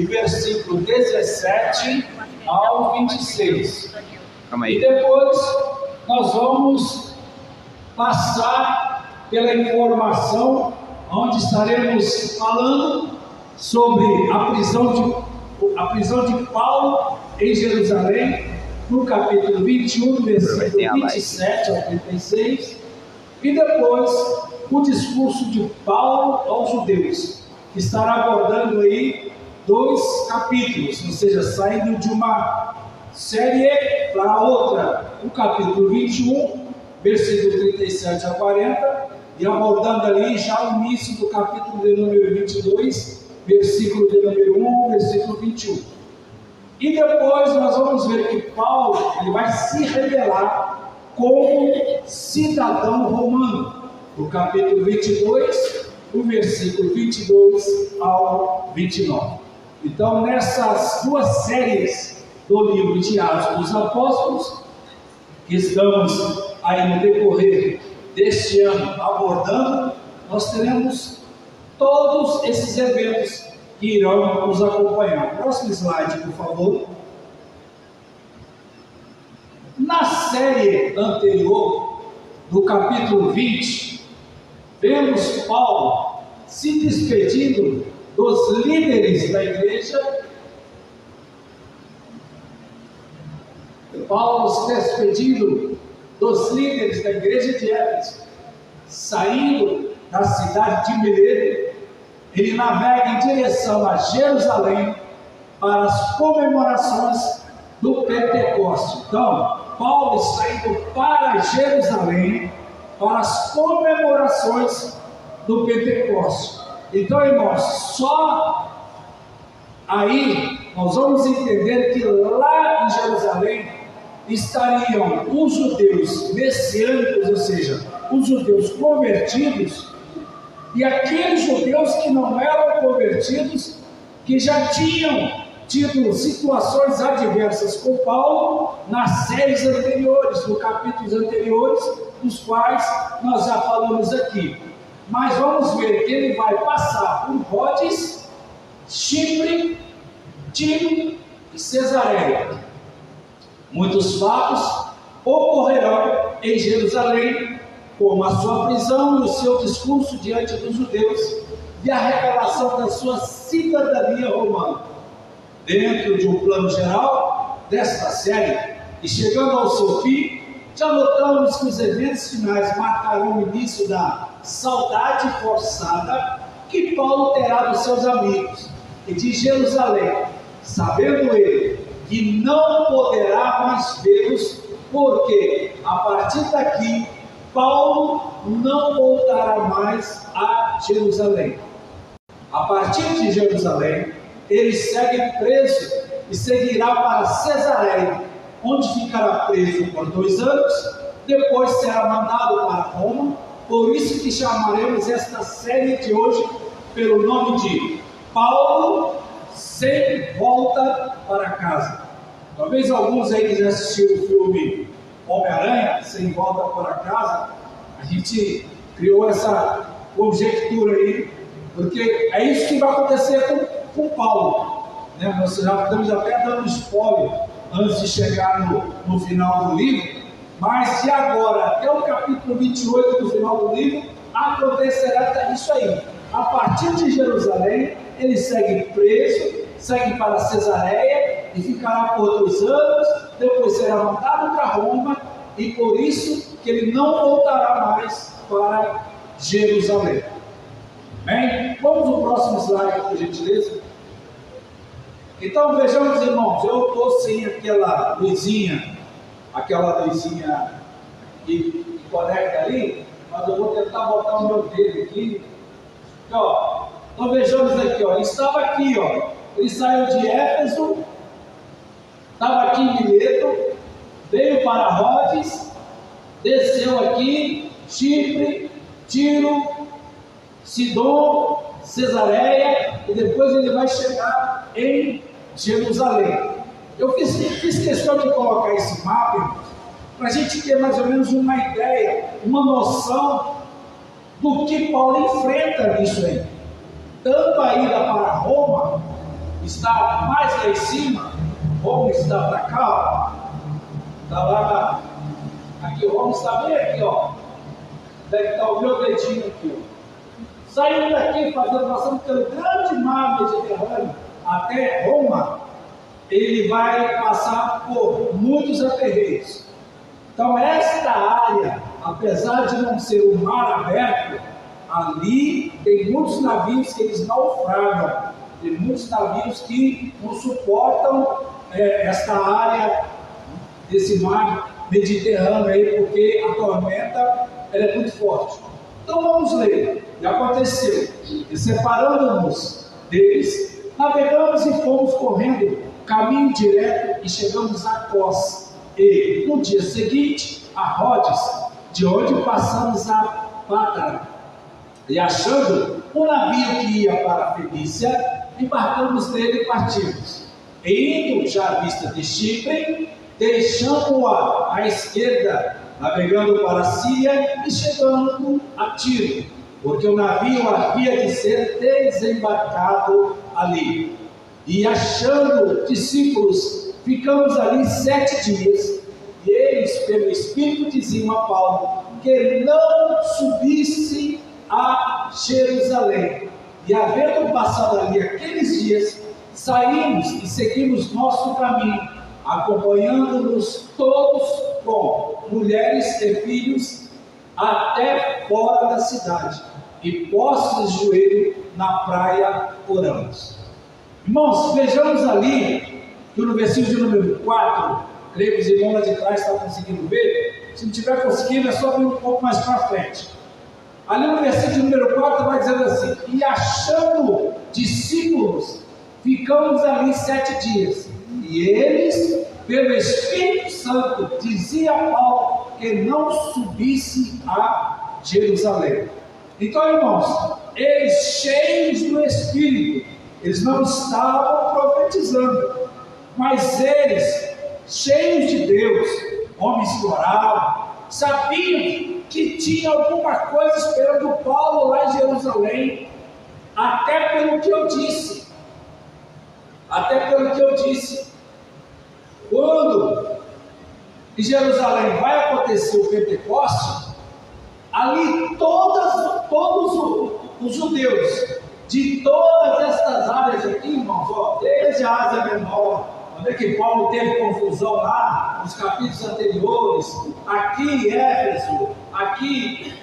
e versículo 17 ao 26. Calma aí. E depois nós vamos passar pela informação onde estaremos falando sobre a prisão de Paulo em Jerusalém, no capítulo 21, versículo 27 ao 36, e depois o discurso de Paulo aos judeus, que estará abordando aí 2 capítulos, ou seja, saindo de uma série para outra, o capítulo 21, versículo 37 a 40, e abordando ali já o início do capítulo de número 22, versículo de número 1, versículo 21. E depois nós vamos ver que Paulo ele vai se revelar como cidadão romano, no capítulo 22, do versículo 22 ao 29. Então, nessas 2 séries do livro de Atos dos Apóstolos, que estamos aí no decorrer deste ano abordando, nós teremos todos esses eventos que irão nos acompanhar. Próximo slide, por favor. Na série anterior, no capítulo 20, vemos Paulo se despedindo dos líderes da igreja. Paulo se despedindo dos líderes da igreja de Éfeso, saindo da cidade de Mileto, ele navega em direção a Jerusalém para as comemorações do Pentecoste. Então, Paulo está indo para Jerusalém para as comemorações do Pentecoste. Então, irmãos, só aí nós vamos entender que lá em Jerusalém estariam os judeus messiânicos, ou seja, os judeus convertidos, e aqueles judeus que não eram convertidos, que já tinham tido situações adversas com Paulo nas séries anteriores, nos capítulos anteriores, dos quais nós já falamos aqui. Mas vamos ver que ele vai passar por Rhodes, Chipre, Tiro e Cesareia. Muitos fatos ocorrerão em Jerusalém, como a sua prisão e o seu discurso diante dos judeus e a revelação da sua cidadania romana. Dentro de um plano geral desta série, e chegando ao seu fim, já notamos que os eventos finais marcarão o início da saudade forçada que Paulo terá dos seus amigos e de Jerusalém, sabendo ele que não poderá mais vê-los, porque a partir daqui Paulo não voltará mais a Jerusalém. A partir de Jerusalém, ele segue preso e seguirá para Cesareia, onde ficará preso por 2 anos, depois será mandado para Roma. Por isso que chamaremos esta série de hoje pelo nome de Paulo sem volta para casa. Talvez alguns aí que já assistiram o filme Homem-Aranha, Sem Volta para Casa, a gente criou essa conjectura aí, porque é isso que vai acontecer com Paulo, né? Nós já estamos até dando spoiler antes de chegar no final do livro, mas de agora até o capítulo 28 do final do livro, acontecerá isso aí. A partir de Jerusalém, ele segue preso, segue para Cesareia e ficará por 2 anos, depois será mandado para Roma, e por isso que ele não voltará mais para Jerusalém. Bem, vamos ao próximo slide, por gentileza. Então vejamos, irmãos, eu estou sem aquela luzinha que conecta ali, mas eu vou tentar botar o meu dedo aqui. Então vejamos aqui, ele estava aqui, ele saiu de Éfeso, estava aqui em Mileto, veio para Rhodes, desceu aqui, Chipre, Tiro, Sidom, Cesareia, e depois ele vai chegar em Jerusalém. Eu fiz questão de colocar esse mapa para a gente ter mais ou menos uma ideia, uma noção do que Paulo enfrenta nisso aí. Tanto a ida para Roma, está mais lá em cima, Roma está para cá, ó. Está lá, aqui o Roma está bem aqui, ó. Deve estar o meu dedinho aqui, ó. Saindo daqui, passando pelo grande mar Mediterrâneo até Roma, ele vai passar por muitos aperreios. Então esta área, apesar de não ser um mar aberto, ali tem muitos navios que eles naufragam, tem muitos navios que não suportam esta área desse mar Mediterrâneo aí, porque a tormenta ela é muito forte. Então vamos ler. E aconteceu, e separando-nos deles, navegamos e fomos correndo caminho direto e chegamos a Cós. E no dia seguinte a Rodes, de onde passamos a Pátara. E achando um navio que ia para a Fenícia, embarcamos nele e partimos. E indo já à vista de Chipre, deixamos-a à esquerda, navegando para a Síria e chegando a Tiro, porque o navio havia de ser desembarcado ali. E achando discípulos, ficamos ali 7 dias, e eles, pelo Espírito, diziam a Paulo que não subisse a Jerusalém. E havendo passado ali aqueles dias, saímos e seguimos nosso caminho, acompanhando-nos todos com mulheres e filhos até fora da cidade, e postos de joelho na praia oramos. Irmãos, vejamos ali que no versículo de número 4, creio que os irmãos lá de trás estão conseguindo ver. Se não tiver conseguindo, é só vir um pouco mais para frente. Ali no versículo de número 4 vai dizendo assim: e achando discípulos, ficamos ali 7 dias. E eles, pelo Espírito Santo, dizia a Paulo que não subisse a Jerusalém. Então, irmãos, eles cheios do Espírito, eles não estavam profetizando, mas eles, cheios de Deus, homens que oravam, sabiam que tinha alguma coisa esperando Paulo lá em Jerusalém, até pelo que eu disse. Quando em Jerusalém vai acontecer o Pentecostes, ali todos os judeus de todas estas áreas aqui, irmãos, ó, desde a Ásia Menor, onde é que Paulo teve confusão lá, nos capítulos anteriores, aqui em Éfeso, aqui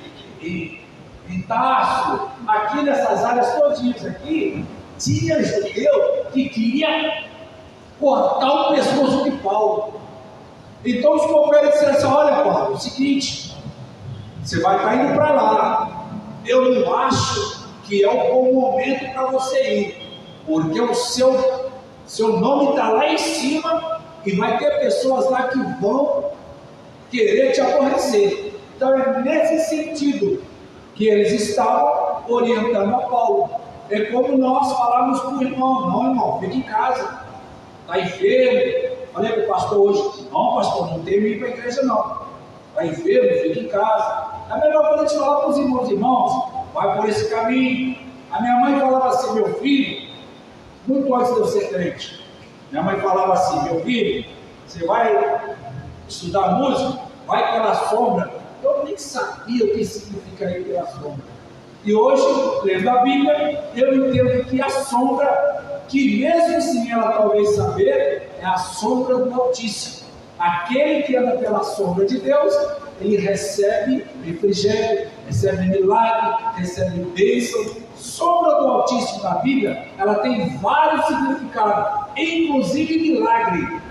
em Tarso, aqui nessas áreas todinhas aqui, tinha judeu que queria cortar o pescoço de Paulo. Então os companheiros disseram assim: olha, Paulo, é o seguinte, você vai estar indo para lá, eu não acho que é o bom momento para você ir, porque o seu nome está lá em cima e vai ter pessoas lá que vão querer te aborrecer. Então é nesse sentido que eles estavam orientando a Paulo. É como nós falamos para o irmão: não, irmão, fica em casa, está enfermo. Falei para o pastor hoje: não, pastor, não tem que ir para a igreja não, está enfermo, fica em casa. É melhor quando a gente falar para os irmãos, vai por esse caminho. A minha mãe falava assim: meu filho, muito antes de eu ser crente, minha mãe falava assim: meu filho, você vai estudar música, vai pela sombra. Eu nem sabia o que significa ir pela sombra. E hoje, lendo a Bíblia, eu entendo que a sombra, que mesmo sem ela talvez saber, é a sombra do Altíssimo. Aquele que anda pela sombra de Deus, ele recebe refrigério, recebe milagre, recebe bênção. Sombra do Altíssimo na Bíblia, ela tem vários significados, inclusive milagre.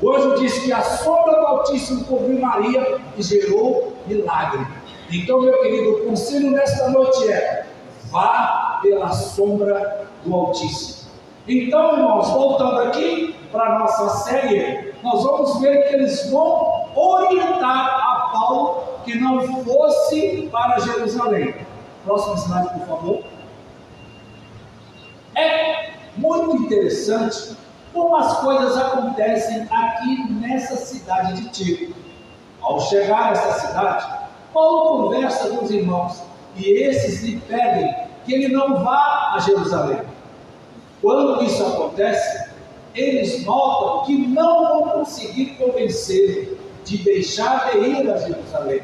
O anjo disse que a sombra do Altíssimo cobriu Maria e gerou milagre. Então, meu querido, o conselho nesta noite é: vá pela sombra do Altíssimo. Então, irmãos, voltando aqui para a nossa série, nós vamos ver que eles vão orientar a Paulo que não fosse para Jerusalém. Próximo slide, por favor. É muito interessante como as coisas acontecem aqui nessa cidade de Tiro. Ao chegar nessa cidade, Paulo conversa com os irmãos e esses lhe pedem que ele não vá a Jerusalém. Quando isso acontece, eles notam que não vão conseguir convencê-lo de deixar de ir a Jerusalém.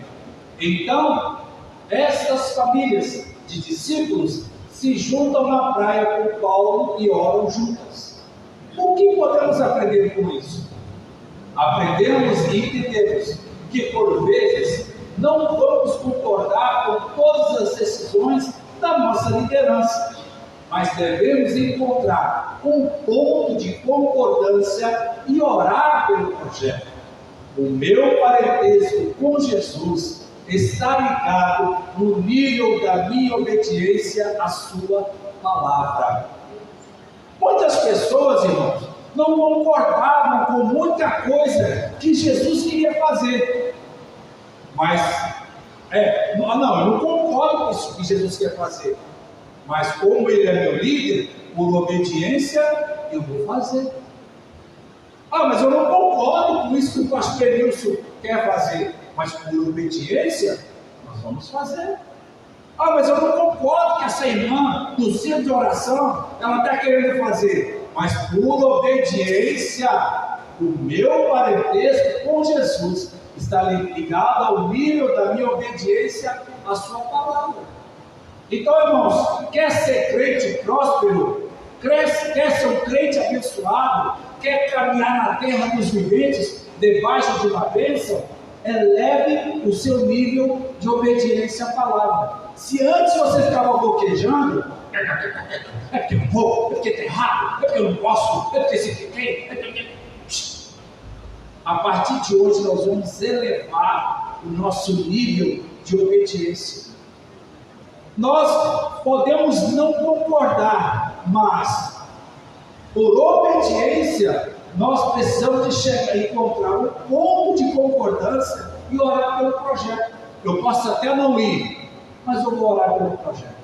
Então, estas famílias de discípulos se juntam na praia com Paulo e oram juntas. O que podemos aprender com isso? Aprendemos e entendemos que, por vezes, não vamos concordar com todas as decisões da nossa liderança, mas devemos encontrar um ponto de concordância e orar pelo projeto. O meu parentesco com Jesus está ligado no nível da minha obediência à sua palavra. Muitas pessoas, irmãos, não concordavam com muita coisa que Jesus queria fazer. Mas, eu não concordo com isso que Jesus quer fazer. Mas como ele é meu líder, por obediência, eu vou fazer. Mas eu não concordo com isso que o pastor Nilson quer fazer. Mas por obediência, nós vamos fazer. Mas eu não concordo que essa irmã do centro de oração, ela está querendo fazer. Mas por obediência, o meu parentesco com Jesus está ligado ao nível da minha obediência à sua palavra. Então, irmãos, quer ser crente próspero, quer ser um crente abençoado, quer caminhar na terra dos viventes, debaixo de uma bênção, eleve o seu nível de obediência à palavra. Se antes você ficava boquejando, é porque eu não vou, é porque está errado, é porque eu não posso, é porque se fiquei, é porque... A partir de hoje nós vamos elevar o nosso nível de obediência. Nós podemos não concordar, mas por obediência nós precisamos de chegar e encontrar um ponto de concordância e orar pelo projeto. Eu posso até não ir, mas eu vou orar pelo projeto.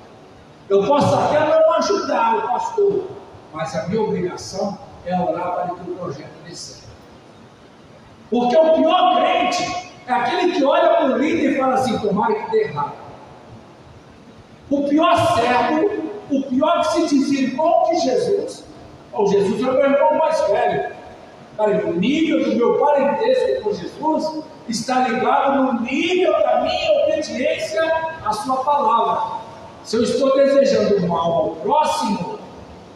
Eu posso até não ajudar o pastor, mas a minha obrigação é orar para que o projeto dê certo. Porque o pior crente é aquele que olha para o líder e fala assim: tomara que dê errado. O pior servo, o pior que se diz irmão de Jesus, Jesus é o meu irmão mais velho. O nível do meu parentesco com Jesus está ligado no nível da minha obediência à sua palavra. Se eu estou desejando mal ao próximo,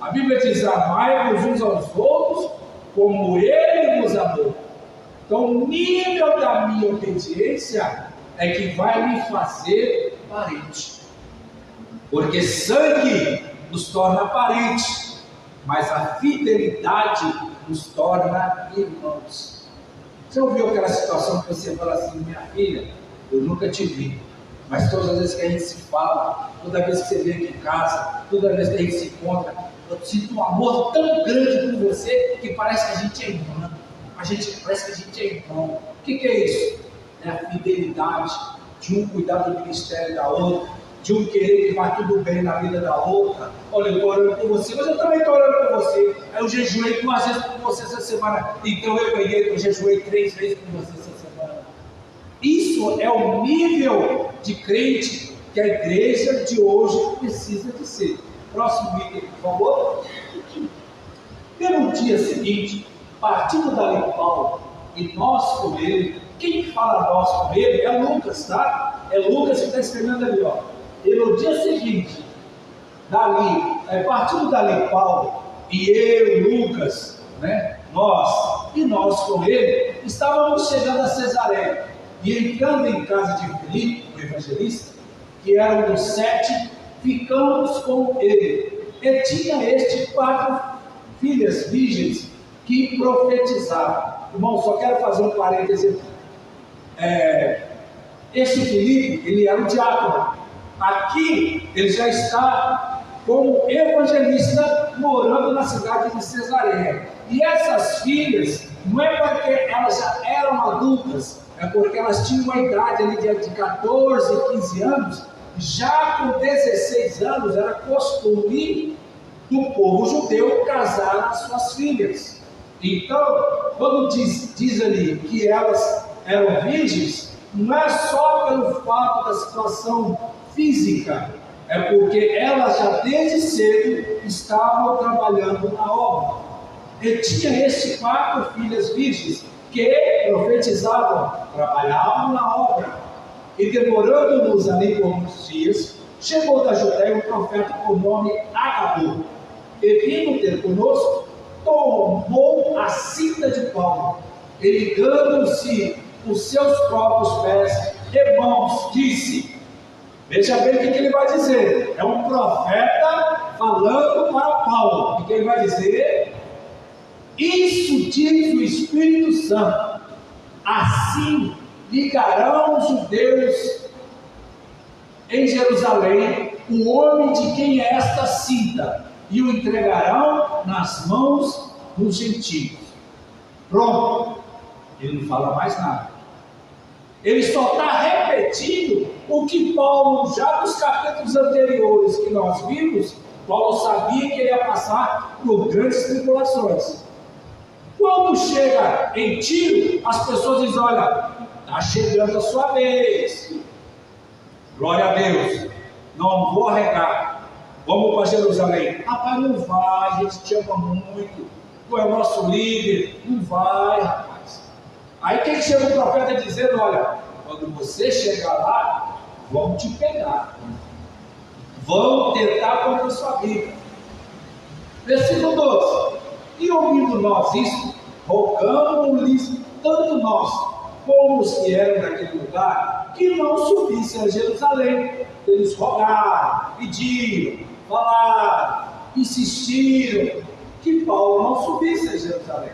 a Bíblia diz: amai-vos uns aos outros como ele vos amou. Então o nível da minha obediência é que vai me fazer parente. Porque sangue nos torna parentes, mas a fidelidade nos torna irmãos. Você ouviu aquela situação que você fala assim: minha filha, eu nunca te vi, mas todas as vezes que a gente se fala, toda vez que você vem aqui em casa, toda vez que a gente se encontra, eu sinto um amor tão grande por você que parece que a gente é irmã. Parece que a gente é irmão. O que é isso? É a fidelidade de um cuidar do ministério da outra, de um querer que vá tudo bem na vida da outra. Olha, eu estou orando por você, mas eu também estou orando por você. Eu jejuei 2 vezes por você essa semana, então eu jejuei 3 vezes por você essa semana. Isso é o nível de crente que a igreja de hoje precisa de ser. Próximo item, por favor. Pelo dia seguinte, partindo dali Paulo e nós com ele. Quem fala nós com ele é Lucas, tá? É Lucas que está escrevendo ali, ó. E no dia seguinte, partindo dali Paulo e eu, Lucas, nós com ele, estávamos chegando a Cesareia e entrando em casa de Filipe, o evangelista, que era um dos 7, ficamos com ele. E tinha este 4 filhas virgens que profetizavam. Irmão, só quero fazer um parêntese. Esse Filipe, ele era um diácono. Aqui ele já está como evangelista morando na cidade de Cesareia. E essas filhas, não é porque elas já eram adultas, é porque elas tinham uma idade ali de 14, 15 anos. Já com 16 anos era costume do povo judeu casar as suas filhas. Então, quando diz ali que elas eram virgens, não é só pelo fato da situação física É porque elas já desde cedo estavam trabalhando na obra. Ele tinha estes 4 filhas virgens que profetizavam, trabalhavam na obra. E demorando-nos ali por uns dias, chegou da Judéia um profeta por nome Agabo. E vindo ter conosco, tomou a cinta de Paulo, e ligando-se os seus próprios pés e mãos, disse: veja bem o que ele vai dizer. É um profeta falando para Paulo. O que ele vai dizer? Isso diz o Espírito Santo: assim ligarão os judeus em Jerusalém o homem de quem é esta cinta, e o entregarão nas mãos dos gentios. Pronto. Ele não fala mais nada. Ele só está repetindo o que Paulo, já nos capítulos anteriores que nós vimos, Paulo sabia que ele ia passar por grandes tribulações. Quando chega em Tiro, as pessoas dizem: olha, está chegando a sua vez. Glória a Deus. Não vou arregar. Vamos para Jerusalém. Rapaz, não vai, a gente te ama muito. Tu é o nosso líder. Não vai, rapaz. Aí quem chega o profeta dizendo: olha, quando você chegar lá, vão te pegar. Vão tentar contra a sua vida. Versículo 12. E ouvindo nós isso, rogamos-lhes, tanto nós como os que eram daquele lugar, que não subissem a Jerusalém. Eles rogaram, pediram, falaram, insistiram que Paulo não subisse a Jerusalém.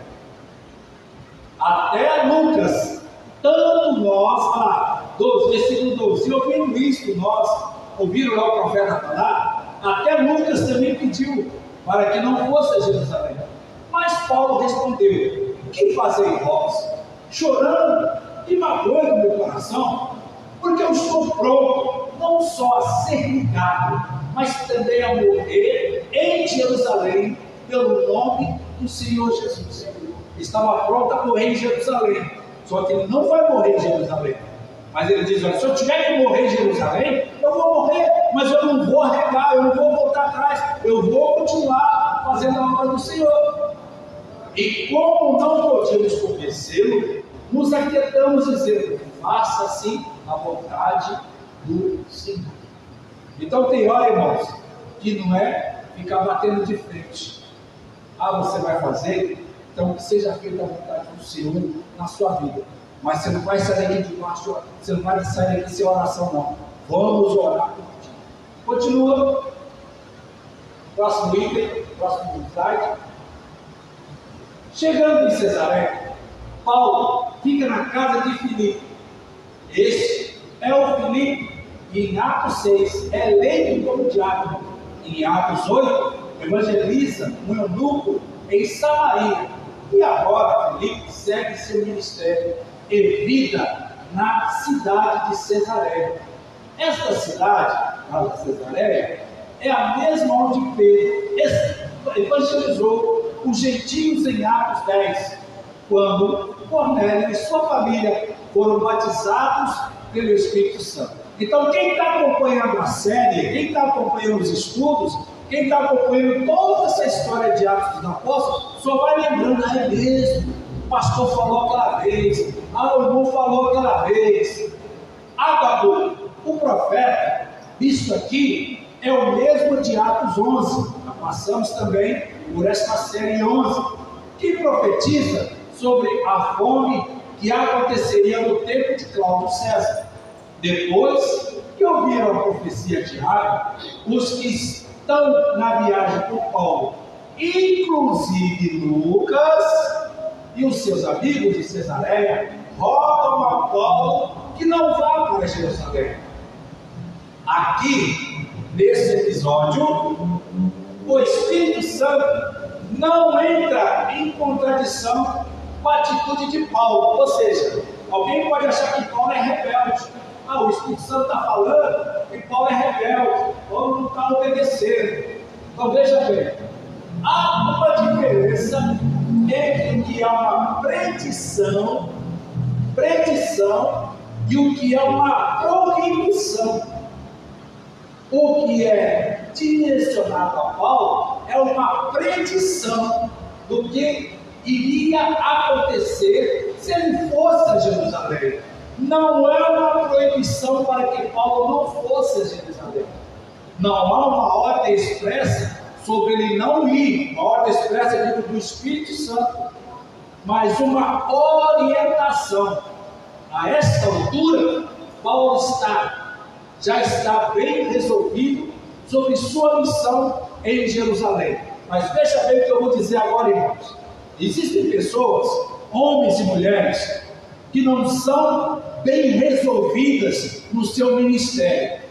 Até Lucas, tanto nós, 12, versículo 12, e ouvindo isto, nós, ouviram lá o profeta falar, até Lucas também pediu para que não fosse a Jerusalém. Mas Paulo respondeu: que fazei vós? Chorando e magoando meu coração, porque eu estou pronto, não só a ser ligado, mas também a morrer em Jerusalém, pelo nome do Senhor Jesus. Estava pronto a morrer em Jerusalém, só que ele não vai morrer em Jerusalém. Mas ele diz: olha, se eu tiver que morrer em Jerusalém, eu vou morrer, mas eu não vou arregar, eu não vou voltar atrás, eu vou continuar fazendo a obra do Senhor. E como não podíamos convencê-lo, nos aquietamos dizendo: faça-se a vontade do Senhor. Então tem hora, irmãos, que não é ficar batendo de frente. Você vai fazer, então que seja feita a vontade do Senhor na sua vida. Mas você não vai sair daqui de baixo, você não vai sair daqui sem oração, não. Vamos orar por ti. Continua. Próximo item, próximo slide. Chegando em Cesareia, Paulo fica na casa de Filipe. Este é o Filipe que em Atos 6 é eleito como diácono. Em Atos 8 evangeliza um eunuco em Samaria. E agora Filipe segue seu ministério e vida na cidade de Cesareia. Esta cidade, a Cesareia, é a mesma onde Pedro evangelizou os gentios em Atos 10, quando Cornélio e sua família foram batizados pelo Espírito Santo. Então, quem está acompanhando a série, quem está acompanhando os estudos, quem está acompanhando toda essa história de Atos dos Apóstolos, só vai lembrando: é mesmo, o pastor falou aquela vez, o irmão falou aquela vez. Agabo, o profeta, visto aqui, é o mesmo de Atos 11. Já passamos também por esta série 11, que profetiza sobre a fome que aconteceria no tempo de Cláudio César. Depois que ouviram a profecia de Agabo, os que estão na viagem com Paulo, inclusive Lucas e os seus amigos de Cesareia, rogam a Paulo que não vá para Jerusalém. Aqui, nesse episódio, o Espírito Santo não entra em contradição com a atitude de Paulo. Ou seja, alguém pode achar que Paulo é rebelde. O Espírito Santo está falando que Paulo é rebelde, Paulo não está obedecendo. Então veja bem, há uma diferença entre o que é uma predição e o que é uma proibição. o que é direcionado a Paulo é uma predição do que iria acontecer se ele fosse a Jerusalém. Não é uma proibição para que Paulo não fosse a Jerusalém. Não há uma ordem expressa sobre ele não ir, uma ordem expressa do Espírito Santo, mas uma orientação. A esta altura, Paulo já está bem resolvido sobre sua missão em Jerusalém. Mas veja bem o que eu vou dizer agora, irmãos. Existem pessoas, homens e mulheres, que não são bem resolvidas no seu ministério.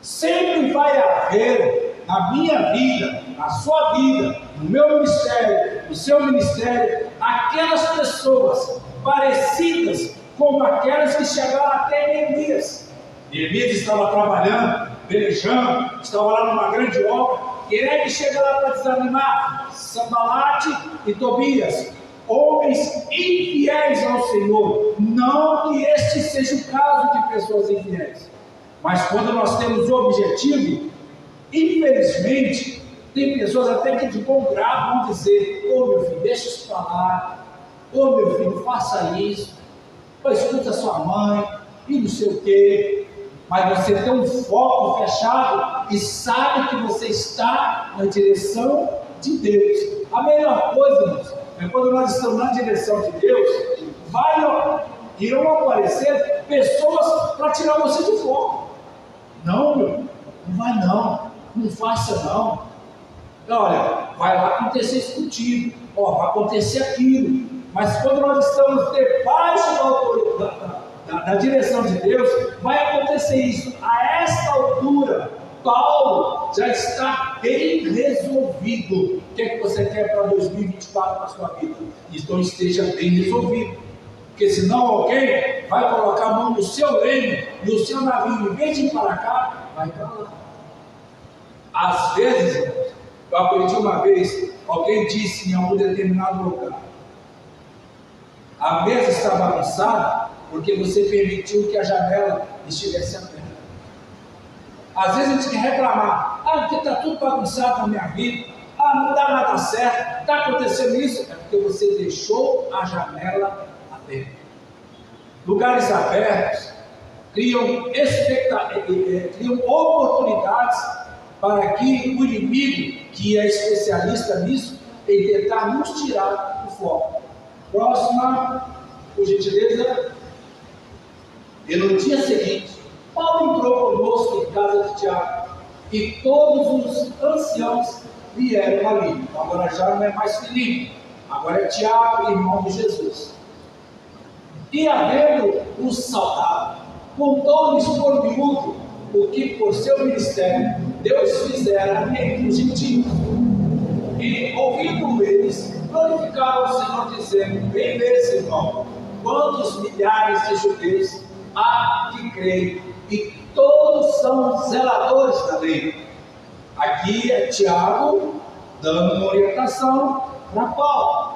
Sempre vai haver na minha vida, na sua vida, no meu ministério, no seu ministério, aquelas pessoas parecidas com aquelas que chegaram até Neemias. Neemias estava trabalhando, pelejando, estava lá numa grande obra. Quem é que chega lá para desanimar? Sanbalate e Tobias, homens infiéis ao Senhor. Não que este seja o caso de pessoas infiéis, mas quando nós temos o objetivo, infelizmente, tem pessoas até que de bom grado vão dizer: ô meu filho, deixa isso falar, ô meu filho, faça isso, ou escuta sua mãe, e não sei o quê. Mas você tem um foco fechado e sabe que você está na direção de Deus. A melhor coisa, irmãos, é quando nós estamos na direção de Deus, irão aparecer pessoas para tirar você de foco. Não, meu, não vai não faça não. Olha, vai lá acontecer isso contigo, vai acontecer aquilo. Mas quando nós estamos debaixo da autoridade, da direção de Deus, vai acontecer isso. A esta altura, Paulo já está bem resolvido. O que é que você quer para 2024 na sua vida? Então esteja bem resolvido, porque senão alguém vai colocar a mão no seu leme e o seu navio, em vez de ir para cá, vai para lá. Às vezes, eu aprendi uma vez, alguém disse em algum determinado lugar: a mesa está bagunçada porque você permitiu que a janela estivesse aberta. Às vezes a gente quer reclamar: porque está tudo bagunçado na minha vida, não dá nada certo, está acontecendo isso. É porque você deixou a janela aberta. Lugares abertos criam oportunidades para que o inimigo, que é especialista nisso, ele tentar nos tirar do foco. Próxima, por gentileza. E no dia seguinte, Paulo entrou conosco em casa de Tiago, e todos os anciãos vieram ali. Então agora já não é mais Filipe, agora é Tiago, irmão de Jesus. E havendo os saudado, contou-lhes por miúdo o que por seu ministério Deus fizera entre os gentios. E ouvindo eles, glorificaram o Senhor, dizendo: bem vês, irmão, quantos milhares de judeus há que creem, e todos são zeladores da lei. Aqui é Tiago dando uma orientação para Paulo.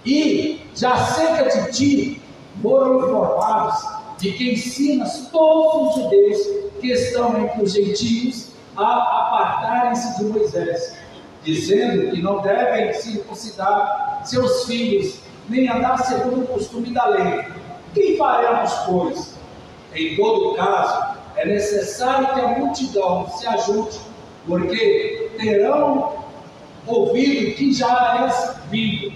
E já acerca de ti foram informados de que ensinas todos os judeus que estão entre os gentios a apartarem-se de Moisés, dizendo que não devem circuncidar seus filhos, nem andar segundo o costume da lei. Que faremos, pois? Em todo caso, é necessário que a multidão se ajude, porque terão ouvido que já és vindo.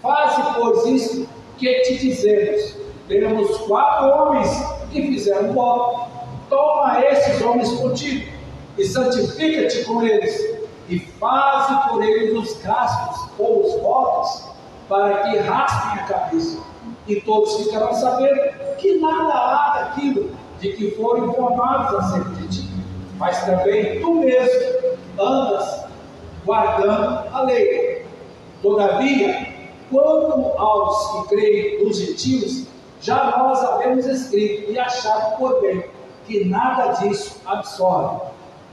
Faze, pois, isto que te dizemos. Temos 4 homens que fizeram voto. Toma esses homens contigo e santifica-te com eles, e faze por eles os cascos ou os votos, para que raspem a cabeça, e todos ficarão sabendo que nada há daquilo de que foram informados acerca de ti, mas também tu mesmo andas guardando a lei. Todavia, quanto aos que creem dos gentios, já nós havemos escrito e achado por bem que nada disso absorve,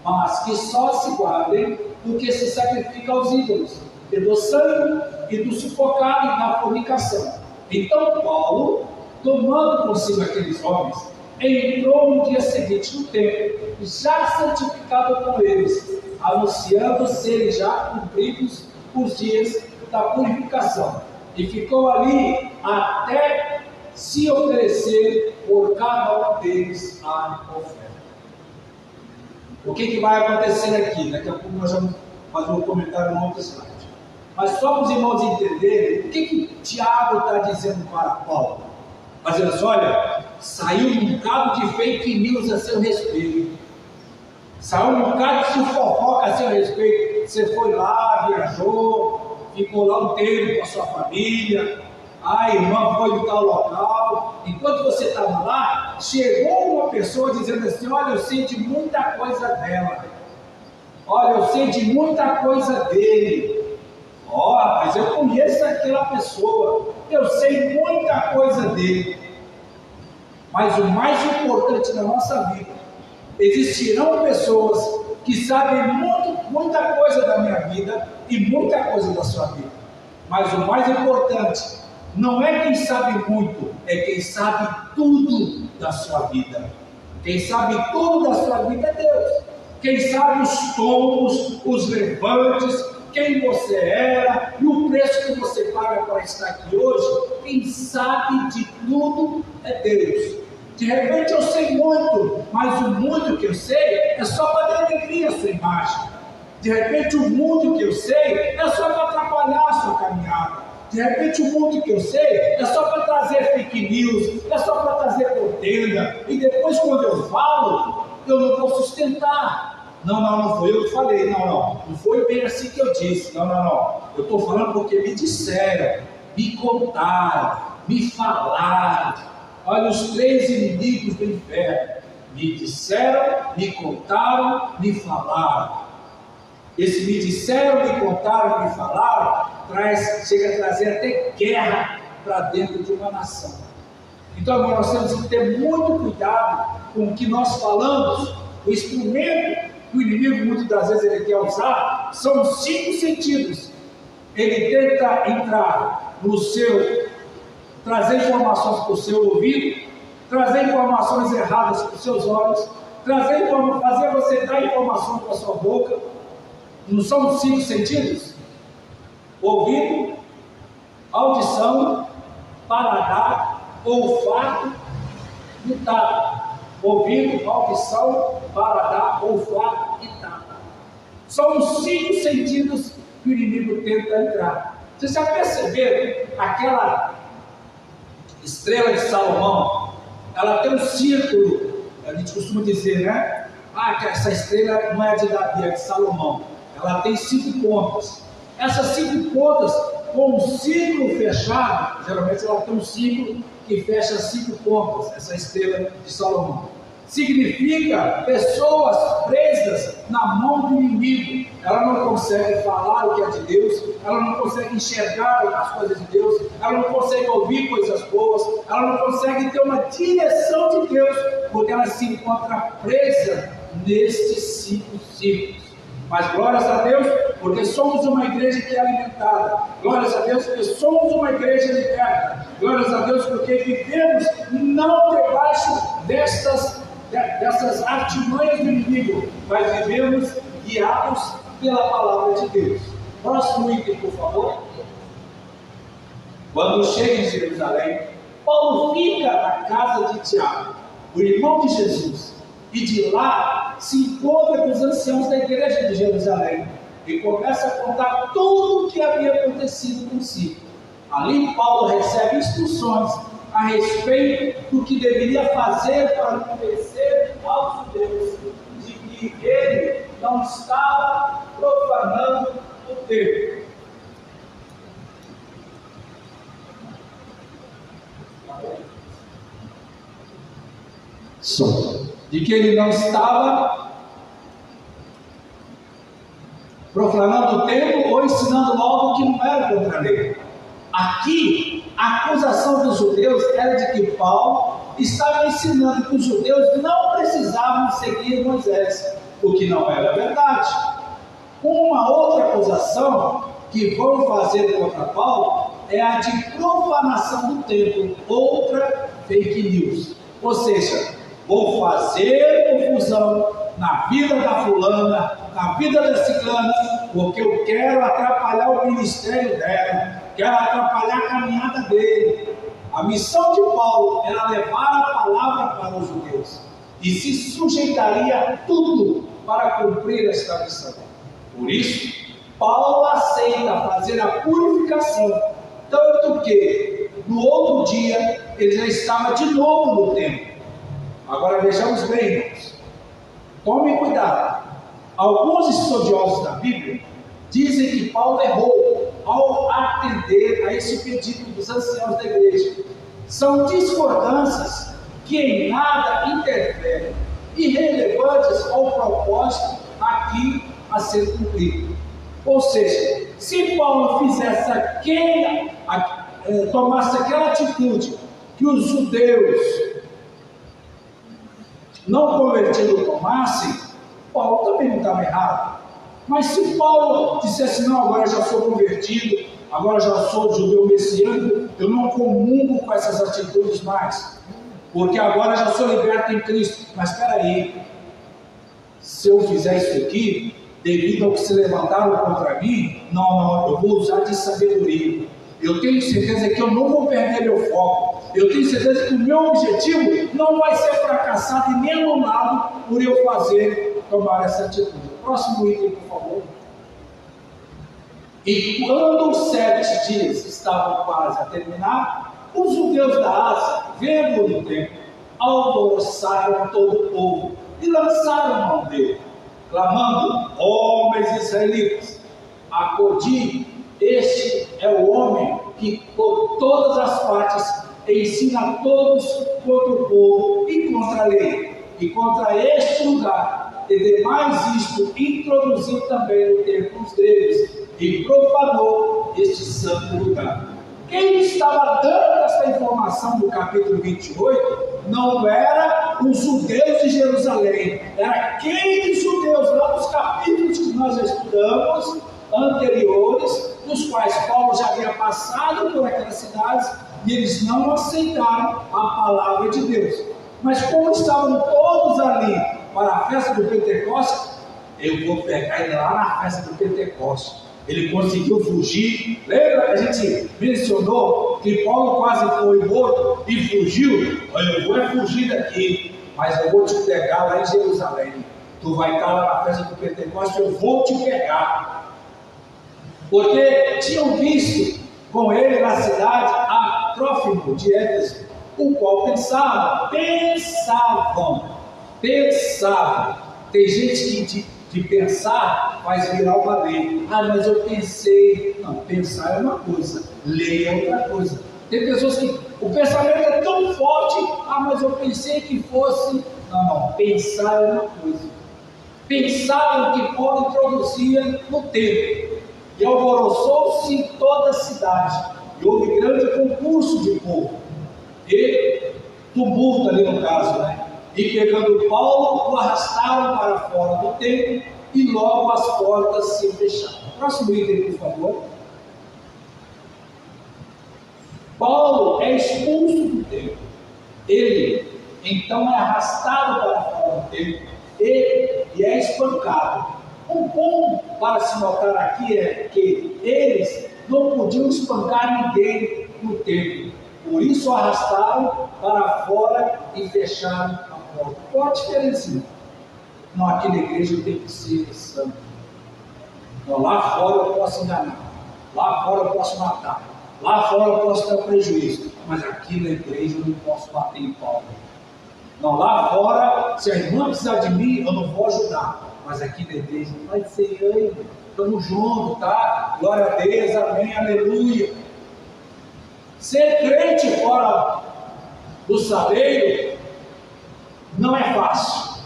mas que só se guardem do que se sacrifica aos ídolos, e do sangue, e do sufocado, e da fornicação. Então Paulo, tomando consigo aqueles homens, entrou no dia seguinte no templo, já santificado com eles, anunciando serem já cumpridos os dias da purificação, e ficou ali até se oferecer por cada um deles a oferta. O que vai acontecer aqui? Daqui a pouco nós vamos fazer um comentário no outro slide. Mas só para os irmãos entenderem o que Tiago está dizendo para Paulo. Mas dizendo assim, olha, saiu um bocado de fake news a seu respeito. Saiu um bocado de fofoca a seu respeito. Você foi lá, viajou, ficou lá um tempo com a sua família. A irmã foi de tal local. Enquanto você estava lá, chegou uma pessoa dizendo assim, olha, eu sei de muita coisa dela. Olha, eu sei de muita coisa dele. Ó, rapaz, eu conheço aquela pessoa, eu sei muita coisa dele. Mas o mais importante na nossa vida, existirão pessoas que sabem muita coisa da minha vida e muita coisa da sua vida. Mas o mais importante não é quem sabe muito, é quem sabe tudo da sua vida. Quem sabe tudo da sua vida é Deus. Quem sabe os tombos, os levantes, quem você era e o preço que você paga para estar aqui hoje, quem sabe de tudo é Deus. De repente eu sei muito, mas o muito que eu sei é só para dar alegria à sua imagem. De repente o muito que eu sei é só para atrapalhar a sua caminhada. De repente o muito que eu sei é só para trazer fake news, é só para trazer contenda. E depois quando eu falo, eu não vou sustentar. Não foi eu que falei, não foi bem assim que eu disse, não, eu estou falando porque me disseram, me contaram, me falaram, olha os três inimigos do inferno, me disseram, me contaram, me falaram. Esse me disseram, me contaram, me falaram, chega a trazer até guerra para dentro de uma nação. Então agora nós temos que ter muito cuidado com o que nós falamos, o instrumento que o inimigo muitas das vezes ele quer usar, são os 5 sentidos. Ele tenta entrar no seu, trazer informações para o seu ouvido, trazer informações erradas para os seus olhos, fazer você dar informações para a sua boca. Não são os 5 sentidos? Ouvido, audição, paladar, olfato e tato. Ouvido, audição, paladar, olfato e tato. São os 5 sentidos que o inimigo tenta entrar. Vocês já perceberam aquela estrela de Salomão? Ela tem um círculo, a gente costuma dizer, né? Que essa estrela não é de Davi, é de Salomão. Ela tem 5 pontas. Essas 5 pontas, com um círculo fechado, geralmente ela tem um círculo que fecha 5 pontas, essa estrela de Salomão. Significa pessoas presas na mão do inimigo. Ela não consegue falar o que é de Deus, ela não consegue enxergar as coisas de Deus, ela não consegue ouvir coisas boas, ela não consegue ter uma direção de Deus, porque ela se encontra presa nestes 5 círculos. Mas glórias a Deus, porque somos uma igreja que é alimentada. Glórias a Deus, porque somos uma igreja liberta. Glórias a Deus, porque vivemos não debaixo dessas artimanhas do inimigo, mas vivemos guiados pela palavra de Deus. Próximo item, por favor. Quando chega em Jerusalém, Paulo fica na casa de Tiago, o irmão de Jesus, e de lá se encontra com os anciãos da igreja de Jerusalém e começa a contar tudo o que havia acontecido consigo. Ali Paulo recebe instruções a respeito do que deveria fazer para convencer aos judeus de que ele não estava profanando o templo. De que ele não estava profanando o templo ou ensinando algo que não era contra a lei. Aqui, a acusação dos judeus era de que Paulo estava ensinando que os judeus não precisavam seguir Moisés, o que não era verdade. Uma outra acusação que vão fazer contra Paulo é a de profanação do templo, outra fake news. Ou seja, vou fazer confusão na vida da fulana, na vida da ciclana, porque eu quero atrapalhar o ministério dela, quero atrapalhar a caminhada dele. A missão de Paulo era levar a palavra para os judeus e se sujeitaria a tudo para cumprir esta missão. Por isso, Paulo aceita fazer a purificação, tanto que no outro dia ele já estava de novo no templo. Agora vejamos bem, irmãos. Tome cuidado. Alguns estudiosos da Bíblia dizem que Paulo errou ao atender a esse pedido dos anciãos da igreja. São discordâncias que em nada interferem, irrelevantes ao propósito aqui a ser cumprido. Ou seja, se Paulo tomasse aquela atitude que os judeus não convertidos tomassem, Paulo também não estava errado. Mas se Paulo dissesse, não, agora já sou convertido, agora já sou judeu messiânico, eu não comungo com essas atitudes mais, porque agora já sou liberto em Cristo. Mas espera aí, se eu fizer isso aqui, devido ao que se levantaram contra mim, não, eu vou usar de sabedoria. Eu tenho certeza que eu não vou perder meu foco. Eu tenho certeza que o meu objetivo não vai ser fracassado e nem anulado por eu tomar essa atitude. Próximo item, por favor. E quando os 7 dias estavam quase a terminar, os judeus da Ásia, vendo-o no templo, alvoroçaram todo o povo e lançaram mão dele, clamando: homens israelitas, acordem, este é o homem que por todas as partes ensina a todos contra o povo e contra a lei, e contra este lugar, e demais isto introduziu também no templo os gregos, e profanou este santo lugar. Quem estava dando essa informação no capítulo 28 não era os judeus de Jerusalém, era aqueles judeus lá nos capítulos que nós estudamos anteriores, dos quais Paulo já havia passado por aquelas cidades, e eles não aceitaram a palavra de Deus. Mas como estavam todos ali para a festa do Pentecostes, eu vou pegar ele lá na festa do Pentecostes. Ele conseguiu fugir. Lembra que a gente mencionou que Paulo quase foi morto e fugiu? Eu vou fugir daqui, mas eu vou te pegar lá em Jerusalém. Tu vai estar lá na festa do Pentecostes, eu vou te pegar. Porque tinham visto com ele na cidade a Trófimo de Éfeso, o qual pensavam. Tem gente que de pensar faz virar uma lei. Ah, mas eu pensei. Não, pensar é uma coisa, lei é outra coisa. Tem pessoas que o pensamento é tão forte, ah, mas eu pensei que fosse. Não, pensar é uma coisa. Pensaram que Paulo introduzia no templo. E alvoroçou-se em toda a cidade, e houve grande concurso de povo, e tumulto ali no caso, né? E pegando Paulo, o arrastaram para fora do templo, e logo as portas se fecharam. Próximo item, por favor. Paulo é expulso do templo, ele então é arrastado para fora do templo, e é espancado. Um ponto para se notar aqui é que eles não podiam espancar ninguém no templo, por isso arrastaram para fora e fecharam a porta. Qual a diferença? Não, aqui na igreja eu tenho que ser santo. Não, lá fora eu posso enganar, lá fora eu posso matar, lá fora eu posso ter prejuízo, mas aqui na igreja eu não posso bater em pau. Não, lá fora, se a irmã precisar de mim, eu não vou ajudar. Mas aqui na igreja, vai ser aí, estamos juntos, tá? Glória a Deus, amém, aleluia. Ser crente fora do saleiro não é fácil.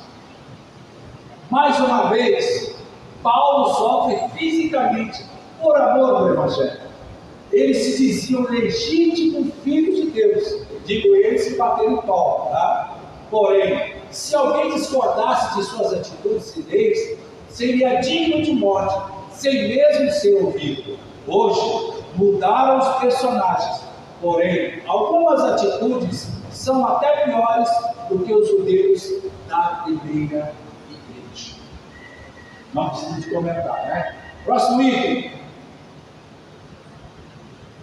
Mais uma vez, Paulo sofre fisicamente por amor do Evangelho. Eles se diziam legítimos filhos de Deus, digo eles se bateram em pau, tá? Porém, se alguém discordasse de suas atitudes e leis, seria digno de morte, sem mesmo ser ouvido. Hoje, mudaram os personagens, porém, algumas atitudes são até piores do que os judeus da primeira igreja. Não precisa de comentar, né? Próximo item.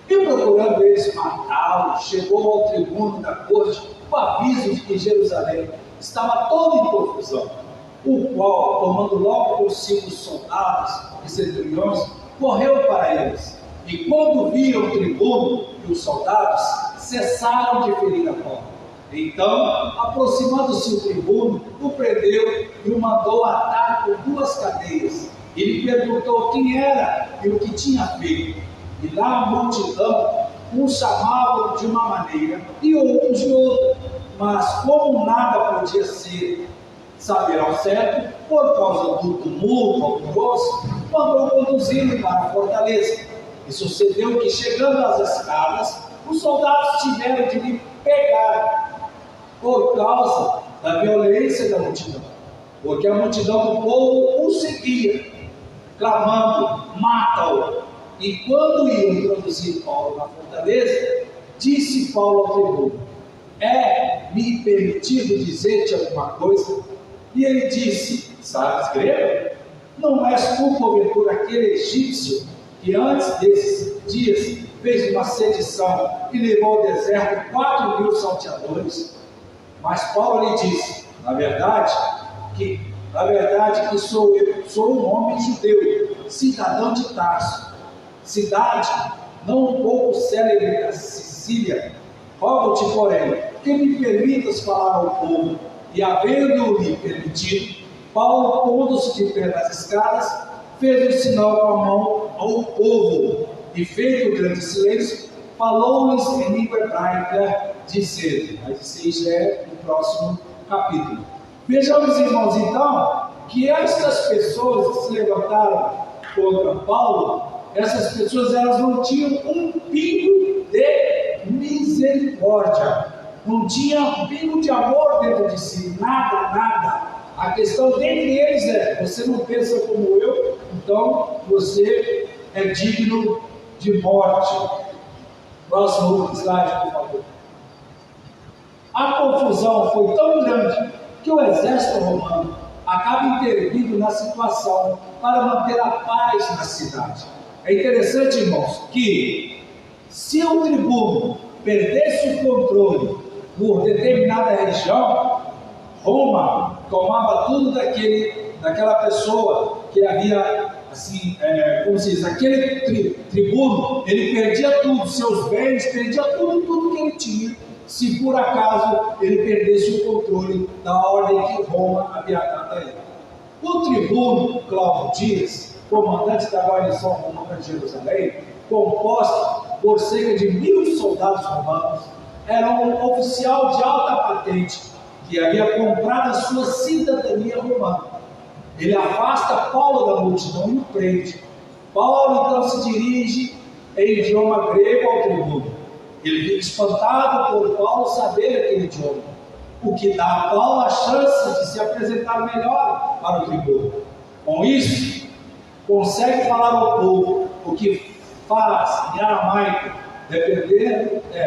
E procurando eles matá-lo, chegou ao tribuno da corte o aviso de que Jerusalém estava toda em confusão, o qual, tomando logo consigo os soldados e centuriões, correu para eles. E quando viram o tribuno e os soldados, cessaram de ferir a Paulo. Então, aproximando-se o tribuno, o prendeu e o mandou atar com 2 cadeias. E lhe perguntou quem era e o que tinha feito. E lá a multidão, uns chamavam de uma maneira e outros de outra. Mas como nada podia saber ao certo, por causa do tumulto alvoroço, mandou conduzi-lo para a fortaleza. E sucedeu que, chegando às escadas, os soldados tiveram de lhe pegar, por causa da violência da multidão, porque a multidão do povo o seguia, clamando: mata-o! E quando iam introduzir Paulo na fortaleza, disse Paulo ao tribuno: é-me permitido dizer-te alguma coisa? E ele disse: sabes grego? Não és tu, porventura, aquele egípcio que antes desses dias fez uma sedição e levou ao deserto 4.000 salteadores? Mas Paulo lhe disse: na verdade que sou um homem judeu, cidadão de Tarso, cidade não um pouco célebre da Sicília. Rogo-te, porém, que me permitas falar ao povo. E havendo-lhe permitido, Paulo, pondo-se de pé nas escadas, fez um sinal com a mão ao povo, e feito grande silêncio, falou-lhes em língua hebraica, dizendo: mas isso já é o próximo capítulo. Vejamos, irmãos, então, que estas pessoas que se levantaram contra Paulo, essas pessoas, elas não tinham um pingo de misericórdia, não tinham um pingo de amor dentro de si, nada. A questão dentre eles é: você não pensa como eu, então você é digno de morte. Próximo slide, por favor. A confusão foi tão grande que o exército romano acaba intervindo na situação para manter a paz na cidade. É interessante, irmãos, que se o tribuno perdesse o controle por determinada região, Roma tomava tudo daquela pessoa que havia, assim, como se diz, aquele tribuno, ele perdia tudo, seus bens, perdia tudo que ele tinha, se por acaso ele perdesse o controle da ordem que Roma havia dado a ele. O tribuno Cláudio Dias, comandante da guarnição romana de Jerusalém, composto por cerca de 1.000 soldados romanos, era um oficial de alta patente que havia comprado a sua cidadania romana. Ele afasta Paulo da multidão e o prende. Paulo então se dirige em idioma grego ao tribuno. Ele fica espantado por Paulo saber aquele idioma, o que dá a Paulo a chance de se apresentar melhor para o tribuno. Com isso, consegue falar ao povo, o que faz em aramaico,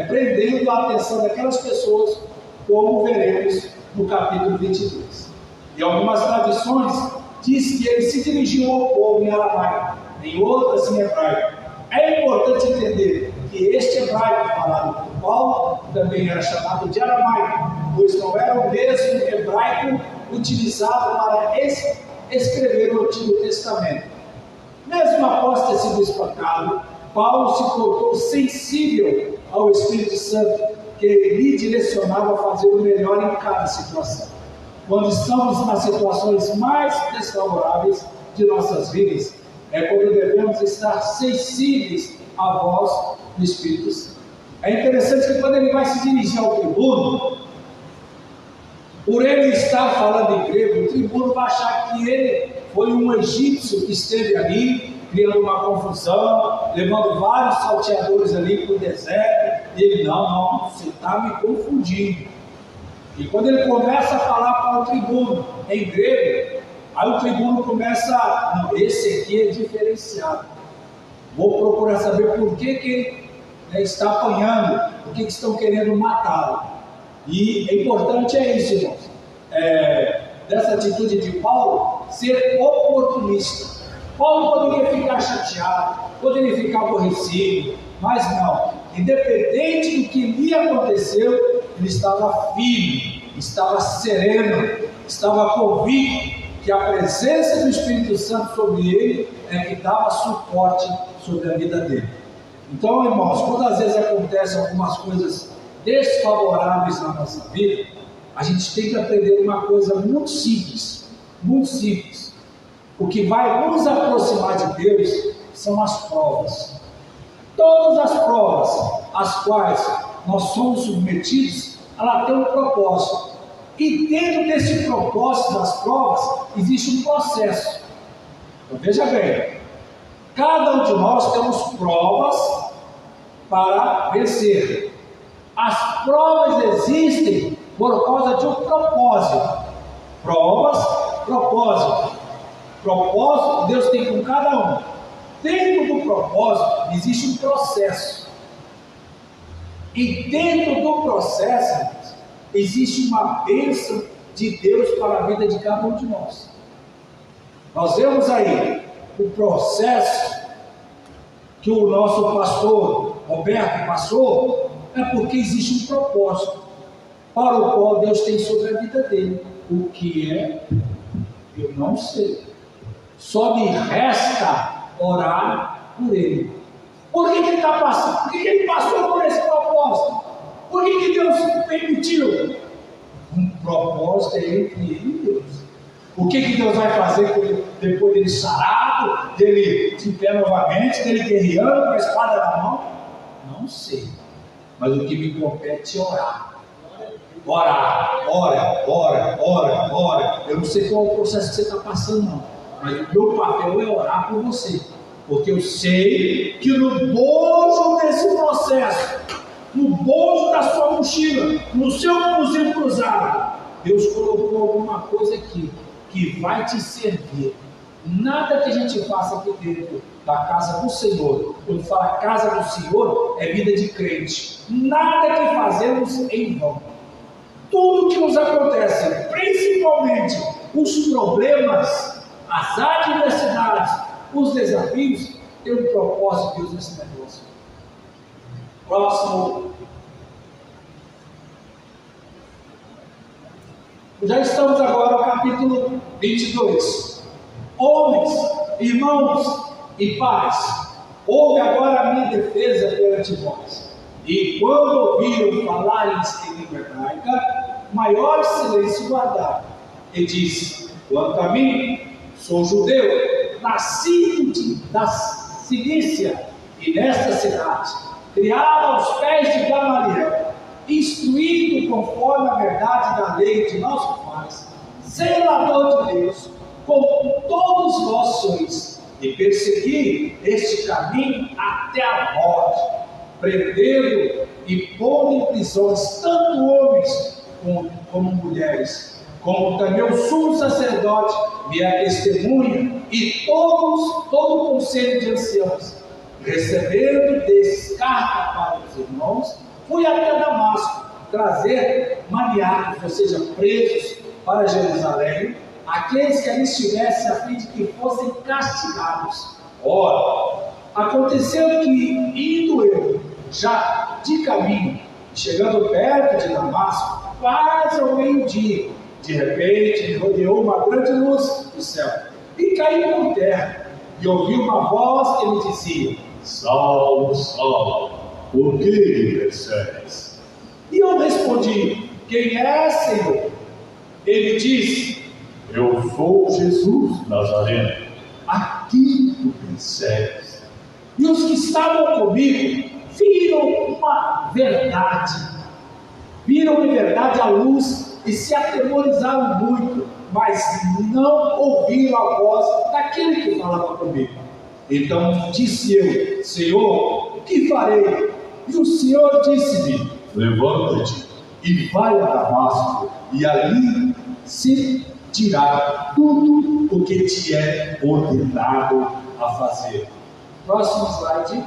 prendendo a atenção daquelas pessoas, como veremos no capítulo 22. Em algumas tradições, diz que ele se dirigiu ao povo em aramaico, em outras em hebraico. É importante entender que este hebraico falado por Paulo também era chamado de aramaico, pois não era o mesmo hebraico utilizado para escrever o Antigo Testamento. Mesmo após ter sido espancado, Paulo se tornou sensível ao Espírito Santo, que lhe direcionava a fazer o melhor em cada situação. Quando estamos nas situações mais desfavoráveis de nossas vidas, é quando devemos estar sensíveis à voz do Espírito Santo. É interessante que quando ele vai se dirigir ao tribuno, por ele estar falando em grego, o tribuno vai achar que ele foi um egípcio que esteve ali, criando uma confusão, levando vários salteadores ali para o deserto. E ele: não, você está me confundindo. E quando ele começa a falar para o tribuno em grego, aí o tribuno começa: não, esse aqui é diferenciado. Vou procurar saber por que ele está apanhando, por que estão querendo matá-lo. E é importante isso, irmãos, dessa atitude de Paulo, ser oportunista. Paulo poderia ficar chateado, poderia ficar aborrecido, mas não. Independente do que lhe aconteceu, ele estava firme, estava sereno, estava convicto que a presença do Espírito Santo sobre ele é que dava suporte sobre a vida dele. Então, irmãos, quando às vezes acontecem algumas coisas desfavoráveis na nossa vida, a gente tem que aprender uma coisa muito simples, muito simples. O que vai nos aproximar de Deus são as provas. Todas as provas às quais nós somos submetidos, ela tem um propósito. E dentro desse propósito das provas, existe um processo. Então veja bem, cada um de nós temos provas para vencer. As provas existem por causa de um propósito. Provas, propósito. Propósito Deus tem com cada um. Dentro do propósito existe um processo. E dentro do processo existe uma bênção de Deus para a vida de cada um de nós. Nós vemos aí o processo que o nosso pastor Roberto passou, é porque existe um propósito para o qual Deus tem sobre a vida dele. O que é? Eu não sei. Só me resta orar por ele. Por que ele está passando? Por que ele passou por esse propósito? Por que Deus permitiu? Um propósito é entre ele e Deus. O que Deus vai fazer com ele, depois dele sarado, dele de pé novamente, dele guerreando com a espada na mão? Não sei. Mas o que me compete é orar. Ora. Eu não sei qual é o processo que você está passando, não. Mas o meu papel é orar por você. Porque eu sei que no bojo desse processo, no bojo da sua mochila, no seu cruzinho cruzado, Deus colocou alguma coisa aqui que vai te servir. Nada que a gente faça aqui dentro da casa do Senhor, quando fala casa do Senhor, é vida de crente. Nada que fazemos em vão. Tudo que nos acontece, principalmente os problemas, as adversidades, os desafios, tem um propósito de Deus nesse negócio. Próximo. Já estamos agora no capítulo 22. Homens, irmãos e pais, ouve agora a minha defesa perante vós. E quando ouviram falar em língua hebraica, maior silêncio guardaram. E disse: quanto a mim, sou judeu, nascido da Cilícia e nesta cidade, criado aos pés de Gamaliel, instruído conforme a verdade da lei de nossos pais, zelador de Deus, como todos vós sois, e persegui este caminho até a morte, prendendo e pondo em prisões tanto homens como mulheres, como também o sumo sacerdote me é testemunha, e todo o conselho de anciãos, recebendo desses carta para os irmãos, fui até Damasco trazer maniatos, ou seja, presos para Jerusalém, aqueles que ali estivessem a fim de que fossem castigados. Ora, aconteceu que, indo eu já de caminho, chegando perto de Damasco, quase ao meio-dia, de repente me rodeou uma grande luz do céu, e caí por terra, e ouvi uma voz que me dizia: Saulo, Saulo, por que me persegues? E eu respondi: quem é, Senhor? Ele disse: eu sou Jesus Nazareno, a quem tu persegues. E os que estavam comigo viram uma verdade, a luz, e se atemorizaram muito, mas não ouviram a voz daquele que falava comigo. Então disse eu: Senhor, o que farei? E o Senhor disse-me: levanta-te e vai a Damasco, e ali se dirá tudo o que te é ordenado a fazer. Próximo slide.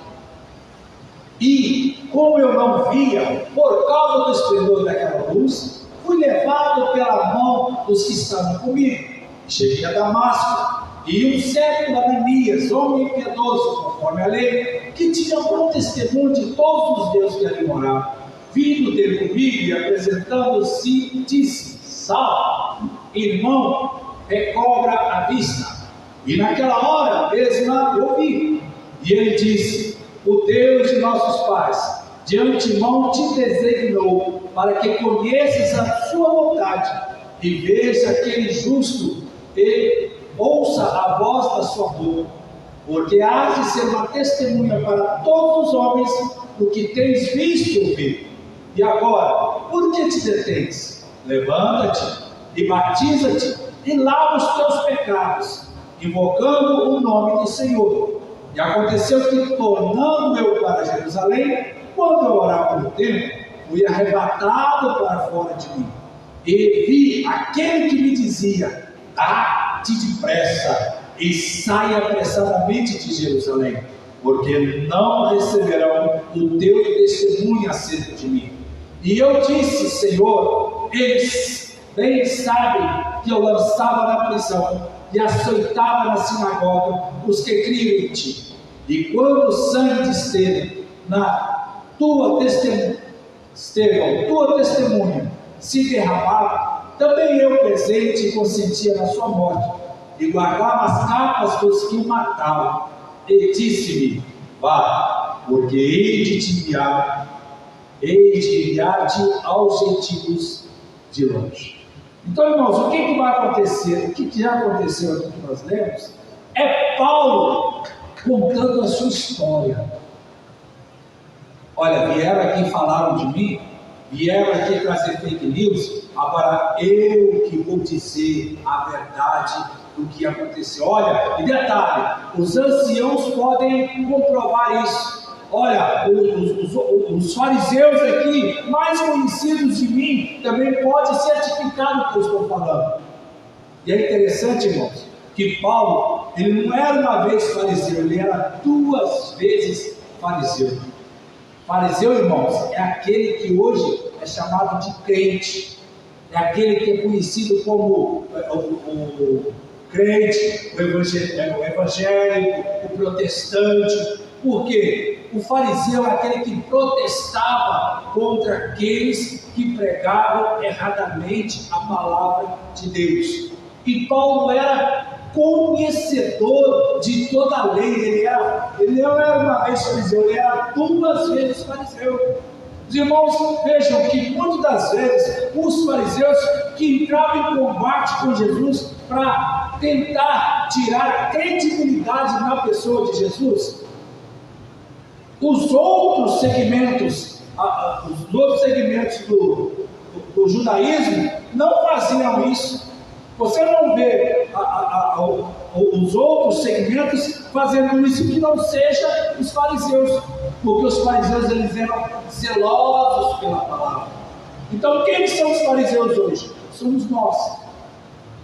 E como eu não via, por causa do esplendor daquela luz, fui levado pela mão dos que estavam comigo. Cheguei a Damasco, e um certo Ananias, homem piedoso, conforme a lei, que tinha bom testemunho de todos os deuses que ali moravam, vindo ter comigo e apresentando-se, disse: Saulo, irmão, recobra a vista. E naquela hora mesma eu vi. E ele disse: o Deus de nossos pais, de antemão te designou para que conheças a sua vontade e veja aquele justo e ouça a voz da sua boca, porque há de ser uma testemunha para todos os homens do que tens visto e ouvido. E agora, por que te detens? Levanta-te e batiza-te e lava os teus pecados, invocando o nome do Senhor. E aconteceu que, tornando eu para Jerusalém, quando eu orava no templo, fui arrebatado para fora de mim, e vi aquele que me dizia: dá-te depressa e saia apressadamente de Jerusalém, porque não receberão o teu testemunho acerca de mim. E eu disse: Senhor, eles bem sabem que eu lançava na prisão e açoitava na sinagoga os que criam em ti. E quando o sangue de Estevão, tua testemunha, se derramava, também eu presente consentia na sua morte, e guardava as capas dos que o matavam. E disse-me: vá, porque hei de enviar-te aos gentios de longe. Então, irmãos, o que vai acontecer? O que já aconteceu aqui que nós lemos é Paulo contando a sua história. Olha, vieram aqui e falaram de mim, vieram aqui trazer fake news, agora eu que vou dizer a verdade do que aconteceu. Olha, e detalhe, os anciãos podem comprovar isso. Olha, os fariseus aqui, mais conhecidos de mim, também podem certificar o que eu estou falando. E é interessante, irmãos, que Paulo, ele não era uma vez fariseu, ele era 2 vezes fariseu. Fariseu, irmãos, é aquele que hoje é chamado de crente, é aquele que é conhecido como o crente, o evangélico, o protestante. Por quê? O fariseu é aquele que protestava contra aqueles que pregavam erradamente a palavra de Deus. E Paulo era conhecedor de toda a lei, ele não era uma vez fariseu, ele era 2 vezes fariseu. Os irmãos vejam que muitas das vezes os fariseus que entravam em combate com Jesus para tentar tirar a credibilidade na pessoa de Jesus, os outros segmentos do judaísmo não faziam isso. Você não vê os outros segmentos fazendo isso que não seja os fariseus, porque os fariseus eles eram zelosos pela palavra. Então quem são os fariseus hoje? Somos nós.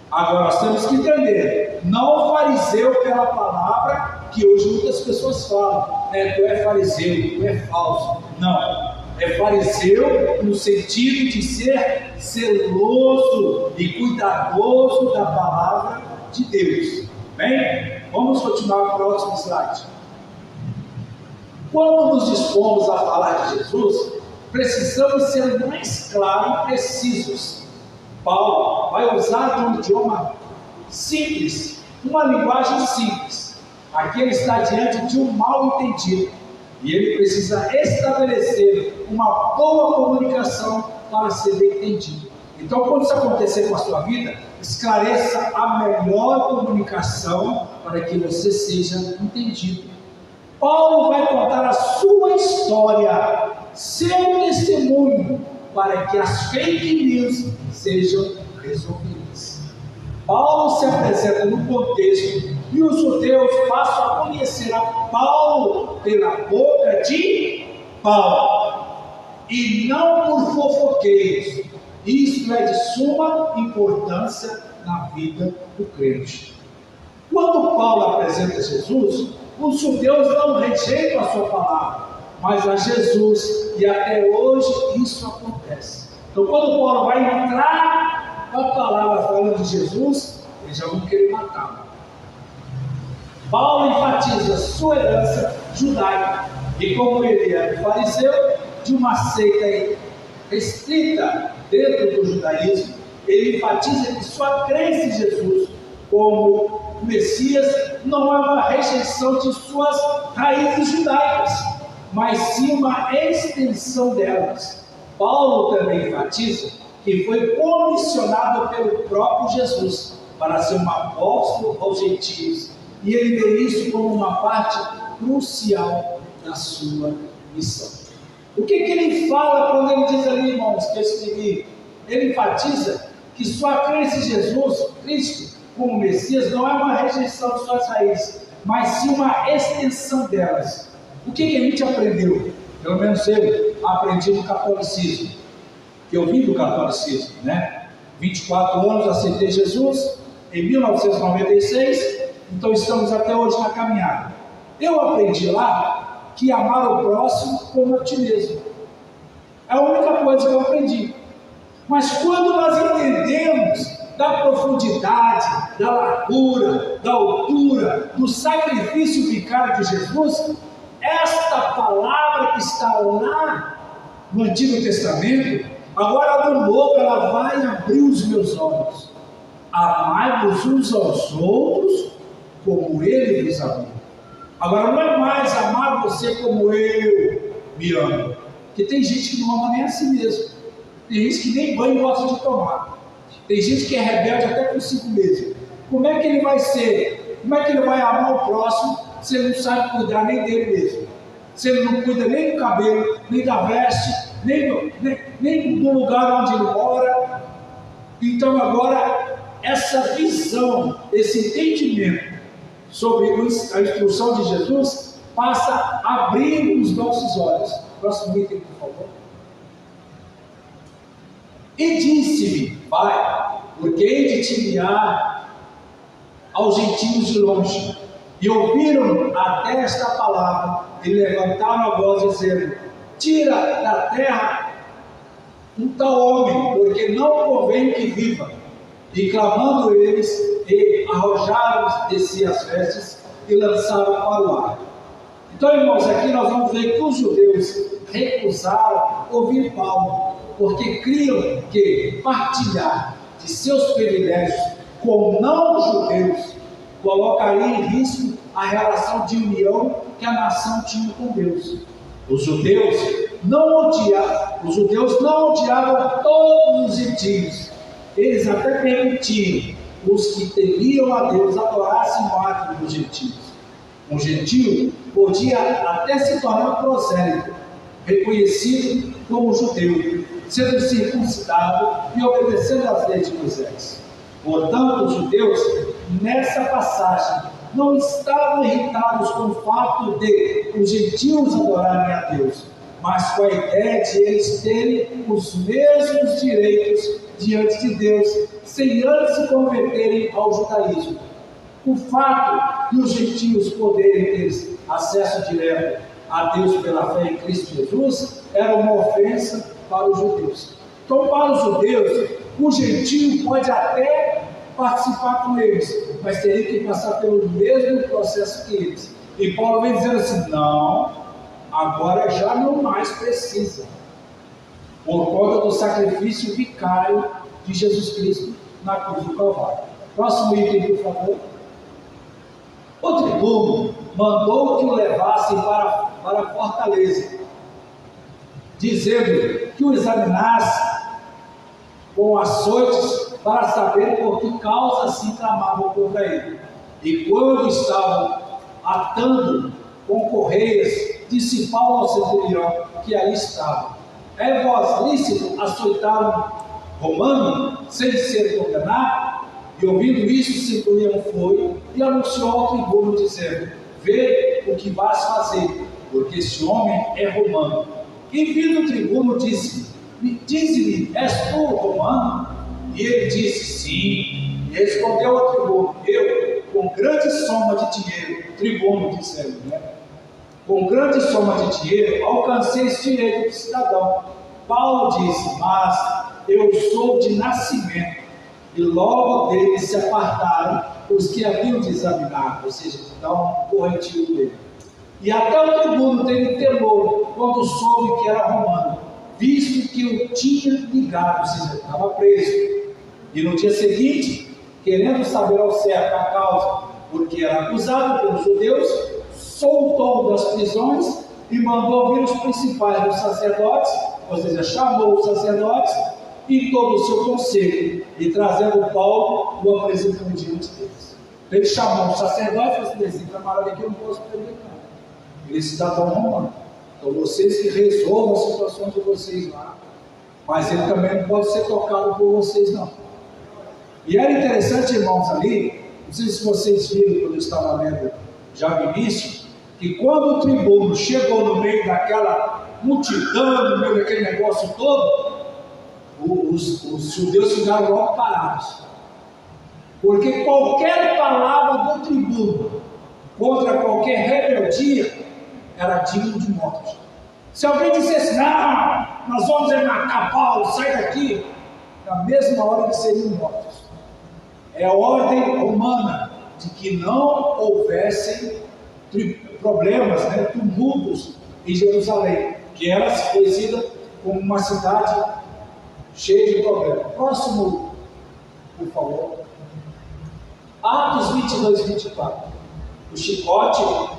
Agora nós temos que entender, não o fariseu pela palavra que hoje muitas pessoas falam, tu é fariseu, tu é falso. Não, é fariseu no sentido de ser zeloso e cuidadoso da palavra de Deus. Bem, vamos continuar com o próximo slide. Quando nos dispomos a falar de Jesus, precisamos ser mais claros e precisos. Paulo vai usar um idioma simples, uma linguagem simples. Aqui ele está diante de um mal entendido e ele precisa estabelecer uma boa comunicação para ser bem entendido. Então, quando isso acontecer com a sua vida, esclareça a melhor comunicação para que você seja entendido. Paulo vai contar a sua história, seu testemunho, para que as fake news sejam resolvidas. Paulo se apresenta no contexto e os judeus passam a conhecer a Paulo pela boca de Paulo e não por fofoqueiros. Isso é de suma importância na vida do crente. Quando Paulo apresenta Jesus, os judeus não rejeitam a sua palavra, mas a Jesus, e até hoje isso acontece. Então, quando Paulo vai entrar com a palavra falando de Jesus, eles já vão querer matá-lo. Paulo enfatiza sua herança judaica, e como ele era fariseu de uma seita restrita dentro do judaísmo, ele enfatiza que sua crença em Jesus como Messias não é uma rejeição de suas raízes judaicas, mas sim uma extensão delas. Paulo também enfatiza que foi comissionado pelo próprio Jesus para ser um apóstolo aos gentios, e ele vê isso como uma parte crucial da sua missão. O que ele fala quando ele diz ali, irmãos, que eu escrevi? Ele enfatiza que sua crença em Jesus Cristo como Messias não é uma rejeição de suas raízes, mas sim uma extensão delas. O que a gente aprendeu? Pelo menos eu aprendi no catolicismo, que eu vim do catolicismo, né? 24 anos aceitei Jesus em 1996, então estamos até hoje na caminhada. Eu aprendi lá que amar o próximo como a ti mesmo. É a única coisa que eu aprendi. Mas quando nós entendemos da profundidade, da largura, da altura, do sacrifício vicário de Jesus, esta palavra que está lá no Antigo Testamento, agora no Novo ela vai abrir os meus olhos. Amai-vos uns aos outros como Ele vos amou. Agora não é mais amar você como eu me amo, porque tem gente que não ama nem a si mesmo, tem gente que nem banho gosta de tomar, tem gente que é rebelde até consigo mesmo. Como é que ele vai ser? Como é que ele vai amar o próximo se ele não sabe cuidar nem dele mesmo? Se ele não cuida nem do cabelo, nem da veste, nem do lugar onde ele mora? Então agora essa visão, esse entendimento sobre a instrução de Jesus passa a abrir os nossos olhos. Próximo item, por favor. E disse-me, Pai, porque hei de te enviar aos gentios de longe. E ouviram até esta palavra, e levantaram a voz, dizendo: tira da terra um tal homem, porque não convém que viva. E clamando eles, e arrojaram de si as vestes e lançaram para o ar. Então, irmãos, aqui nós vamos ver que os judeus recusaram ouvir Paulo, porque criam que partilhar de seus privilégios com não-judeus colocaria em risco a relação de união que a nação tinha com Deus. Os judeus não odiavam todos os gentios. Eles até permitiam os que temiam a Deus adorassem o ato dos gentios. Um gentio podia até se tornar prosélito, reconhecido como judeu, sendo circuncidado e obedecendo às leis de Moisés. Portanto, os judeus, nessa passagem, não estavam irritados com o fato de os gentios adorarem a Deus, mas com a ideia de eles terem os mesmos direitos diante de Deus, sem antes se converterem ao judaísmo. O fato de os gentios poderem ter acesso direto a Deus pela fé em Cristo Jesus era uma ofensa para os judeus. Então, para os judeus, o gentio pode até participar com eles, mas teria que passar pelo mesmo processo que eles. E Paulo vem dizendo assim: não, agora já não mais precisa, por conta do sacrifício vicário de Jesus Cristo na cruz do Calvário. Próximo item, por favor. O tribuno mandou que o levassem para a fortaleza, dizendo que o examinasse com açoites para saber por que causa assim clamavam contra ele. E quando estavam atando com correias, disse Paulo ao centurião que ali estava: é vós lícito açoitar um romano sem ser condenado? E ouvindo isso, o centurião foi e anunciou ao tribuno, dizendo: vê o que vais fazer, porque esse homem é romano. E vindo o tribuno, dize-lhe, és tu romano? E ele disse: sim. E respondeu ao tribuno: eu, com grande soma de dinheiro, tribuno, dizendo, né? com grande soma de dinheiro, alcancei esse direito de cidadão. Paulo disse, mas eu sou de nascimento, e logo dele se apartaram os que haviam de examinar, ou seja, dar um corretivo dele. E até o tribuno teve temor quando soube que era romano, visto que o tinha ligado, ou seja, estava preso. E no dia seguinte, querendo saber ao certo a causa, porque era acusado pelos judeus, soltou-o das prisões e mandou vir os principais dos sacerdotes, ou seja, chamou os sacerdotes e todo o seu conselho, e trazendo Paulo, o apresentou diante deles. Ele chamou o sacerdote e falou assim: camarada, aqui eu não posso perder nada. Ele é cidadão romano. Então vocês que resolvam as situações de vocês lá, mas ele também não pode ser tocado por vocês, não. E era interessante, irmãos, ali, não sei se vocês viram quando eu estava lendo já no início, que quando o tribuno chegou no meio daquela multidão, no meio daquele negócio todo, os judeus ficaram logo parados. Porque qualquer palavra do tribuno contra qualquer rebeldia era digno de morte. Se alguém dissesse, não, nós vamos matar Paulo, sai daqui, na mesma hora eles seriam mortos. É a ordem humana de que não houvessem problemas, tumultos em Jerusalém, que era conhecida como uma cidade cheia de problemas. Próximo, por favor. Atos 22 e 24. O chicote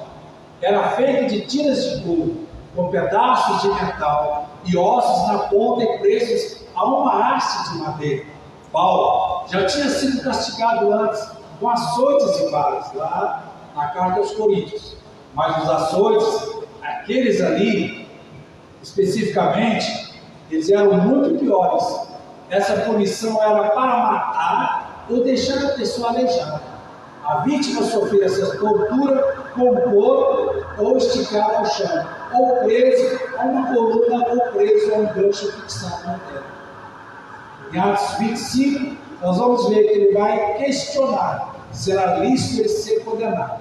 era feito de tiras de couro, com pedaços de metal e ossos na ponta e presos a uma haste de madeira. Paulo já tinha sido castigado antes com açoites e varas, lá na carta aos Coríntios. Mas os açoites, aqueles ali, especificamente, eles eram muito piores. Essa punição era para matar ou deixar a pessoa aleijada. A vítima sofria essa tortura com couro ou esticada ao chão, ou preso a uma coluna, ou preso a um gancho fixado na terra. Em Atos 25, nós vamos ver que ele vai questionar se era lícito ele ser condenado.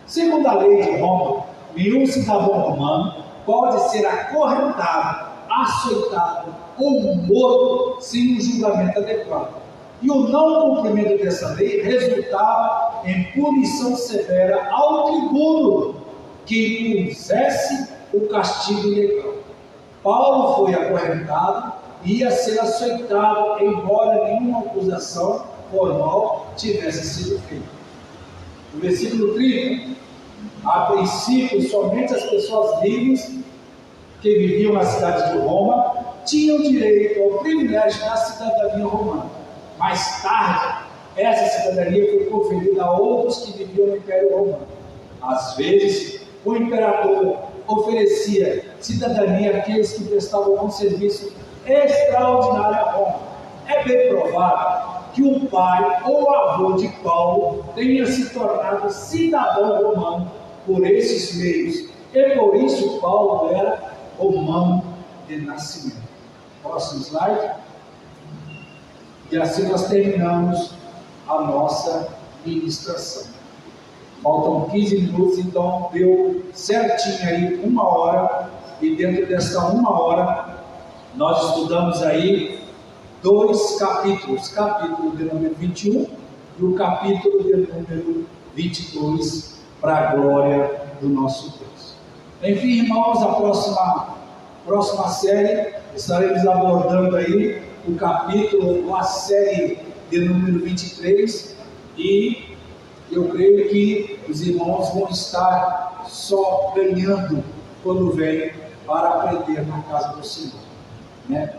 Segundo a lei de Roma, nenhum cidadão romano pode ser acorrentado, açoitado ou morto sem um julgamento adequado. E o não cumprimento dessa lei resultava em punição severa ao tribuno que impusesse o castigo legal. Paulo foi acorrentado e ia ser açoitado, embora nenhuma acusação formal tivesse sido feita. No versículo 30, a princípio, somente as pessoas livres que viviam na cidade de Roma tinham direito ao privilégio da cidadania romana. Mais tarde, essa cidadania foi conferida a outros que viviam no Império Romano. Às vezes, o imperador oferecia cidadania àqueles que prestavam um serviço extraordinário a Roma. É bem provável que o pai ou avô de Paulo tenha se tornado cidadão romano por esses meios, e por isso Paulo era romano de nascimento. Próximo slide. E assim nós terminamos a nossa ministração. Faltam 15 minutos, então deu certinho aí 1 hora, e dentro desta 1 hora nós estudamos aí 2 capítulos, capítulo de número 21 e o capítulo de número 22, para a glória do nosso Deus. Enfim, irmãos, a próxima série estaremos abordando aí o capítulo, a série de número 23, e eu creio que os irmãos vão estar só ganhando quando vêm para aprender na casa do Senhor.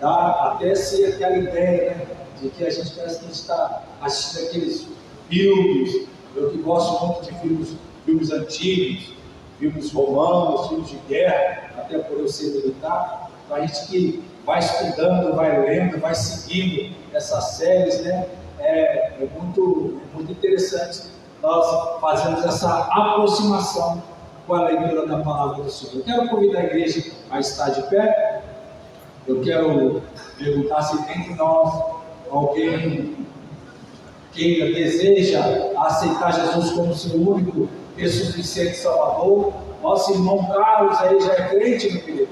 Dá até ser aquela ideia, de que a gente parece que está assistindo aqueles filmes. Eu que gosto muito de filmes antigos, filmes romanos, filmes de guerra, até por eu ser militar. Então a gente que vai estudando, vai lendo, vai seguindo essas séries, é muito interessante nós fazermos essa aproximação com a leitura da palavra do Senhor. Eu quero convidar a igreja a estar de pé. Eu quero perguntar se entre nós alguém queira, deseja aceitar Jesus como seu único e suficiente Salvador, Nosso irmão Carlos aí já é crente, meu querido.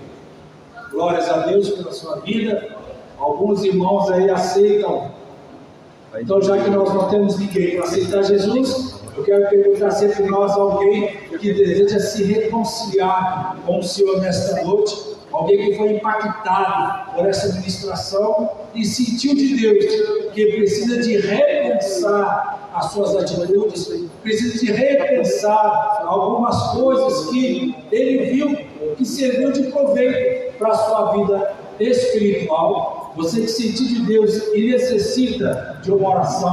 Glórias a Deus pela sua vida. Alguns irmãos aí aceitam. Então, já que nós não temos ninguém para aceitar Jesus, eu quero perguntar se entre nós alguém que deseja se reconciliar com o Senhor nesta noite, alguém que foi impactado por essa ministração e sentiu de Deus que precisa de repensar as suas atitudes, precisa de repensar algumas coisas que ele viu que serviu de proveito para a sua vida espiritual. Você que sentiu de Deus e necessita de uma oração.